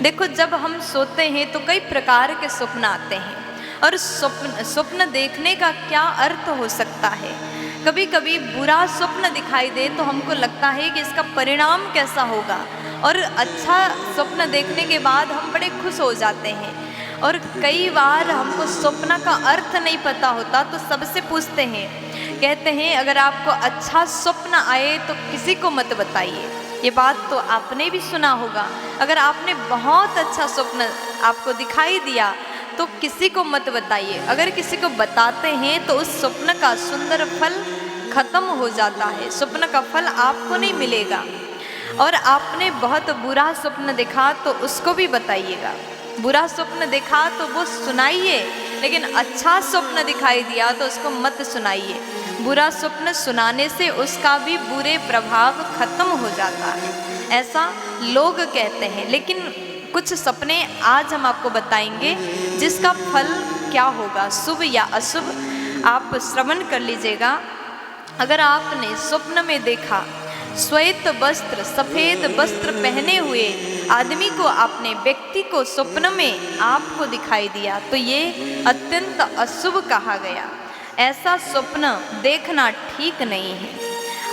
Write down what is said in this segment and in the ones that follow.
देखो, जब हम सोते हैं तो कई प्रकार के स्वप्न आते हैं, और स्वप्न देखने का क्या अर्थ हो सकता है। कभी कभी बुरा स्वप्न दिखाई दे तो हमको लगता है कि इसका परिणाम कैसा होगा, और अच्छा स्वप्न देखने के बाद हम बड़े खुश हो जाते हैं। और कई बार हमको स्वप्न का अर्थ नहीं पता होता तो सबसे पूछते हैं, कहते हैं अगर आपको अच्छा स्वप्न आए तो किसी को मत बताइए। ये बात तो आपने भी सुना होगा, अगर आपने बहुत अच्छा स्वप्न आपको दिखाई दिया तो किसी को मत बताइए। अगर किसी को बताते हैं तो उस स्वप्न का सुंदर फल खत्म हो जाता है, स्वप्न का फल आपको नहीं मिलेगा। और आपने बहुत बुरा स्वप्न देखा तो उसको भी बताइएगा। बुरा स्वप्न देखा तो वो सुनाइए, लेकिन अच्छा स्वप्न दिखाई दिया तो उसको मत सुनाइए। बुरा स्वप्न सुनाने से उसका भी बुरे प्रभाव खत्म हो जाता है, ऐसा लोग कहते हैं। लेकिन कुछ सपने आज हम आपको बताएंगे जिसका फल क्या होगा, शुभ या अशुभ, आप श्रवण कर लीजिएगा। अगर आपने स्वप्न में देखा श्वेत वस्त्र, सफेद वस्त्र पहने हुए आदमी को, आपने व्यक्ति को स्वप्न में आपको दिखाई दिया तो ये अत्यंत अशुभ कहा गया। ऐसा स्वप्न देखना ठीक नहीं है।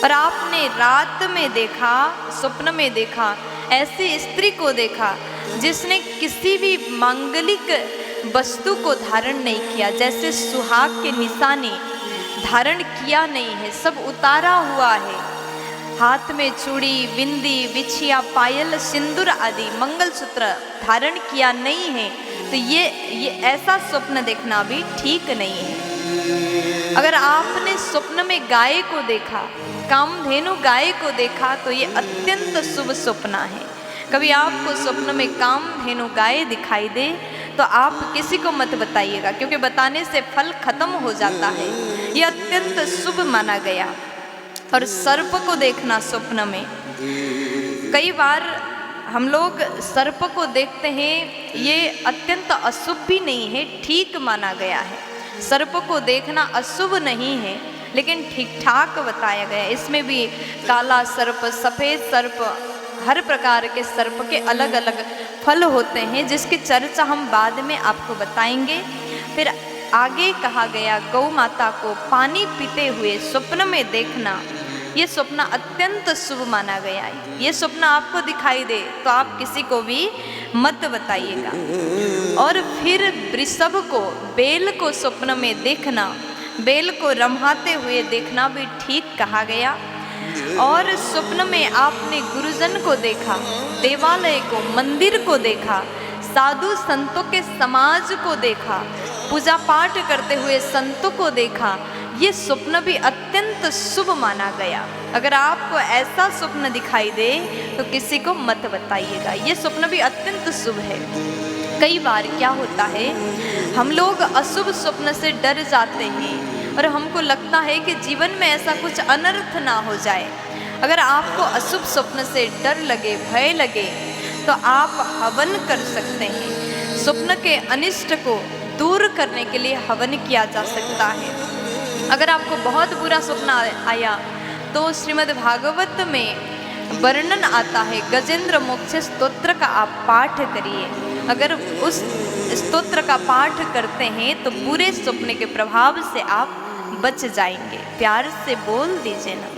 और आपने रात में देखा, स्वप्न में देखा, ऐसी स्त्री को देखा जिसने किसी भी मांगलिक वस्तु को धारण नहीं किया, जैसे सुहाग के निशानी धारण किया नहीं है, सब उतारा हुआ है। हाथ में चूड़ी, बिंदी, बिछिया, पायल, सिंदूर आदि मंगलसूत्र धारण किया नहीं है, तो ये ऐसा स्वप्न देखना भी ठीक नहीं है। अगर आपने स्वप्न में गाय को देखा, कामधेनु गाय को देखा, तो ये अत्यंत शुभ स्वप्न है। कभी आपको स्वप्न में कामधेनु गाय दिखाई दे तो आप किसी को मत बताइएगा, क्योंकि बताने से फल खत्म हो जाता है। ये अत्यंत शुभ माना गया। और सर्प को देखना स्वप्न में, कई बार हम लोग सर्प को देखते हैं, ये अत्यंत अशुभ भी नहीं है, ठीक माना गया है। सर्प को देखना अशुभ नहीं है, लेकिन ठीक ठाक बताया गया है। इसमें भी काला सर्प, सफ़ेद सर्प, हर प्रकार के सर्प के अलग अलग फल होते हैं, जिसकी चर्चा हम बाद में आपको बताएंगे। फिर आगे कहा गया, गौ माता को पानी पीते हुए स्वप्न में देखना, ये स्वप्न अत्यंत शुभ माना गया है। ये स्वप्न आपको दिखाई दे तो आप किसी को भी मत बताइएगा। और फिर वृषभ को, बेल को स्वप्न में देखना, बेल को रम्हाते हुए देखना भी ठीक कहा गया। और स्वप्न में आपने गुरुजन को देखा, देवालय को, मंदिर को देखा, साधु संतों के समाज को देखा, पूजा पाठ करते हुए संतों को देखा, ये स्वप्न भी अत्यंत शुभ माना गया। अगर आपको ऐसा स्वप्न दिखाई दे तो किसी को मत बताइएगा, ये स्वप्न भी अत्यंत शुभ है। कई बार क्या होता है, हम लोग अशुभ स्वप्न से डर जाते हैं और हमको लगता है कि जीवन में ऐसा कुछ अनर्थ ना हो जाए। अगर आपको अशुभ स्वप्न से डर लगे, भय लगे, तो आप हवन कर सकते हैं। स्वप्न के अनिष्ट को दूर करने के लिए हवन किया जा सकता है। अगर आपको बहुत बुरा स्वप्न आया तो श्रीमद् भागवत में वर्णन आता है, गजेंद्र मोक्ष स्तोत्र का आप पाठ करिए। अगर उस स्तोत्र का पाठ करते हैं तो बुरे स्वप्न के प्रभाव से आप बच जाएंगे। प्यार से बोल दीजिए ना।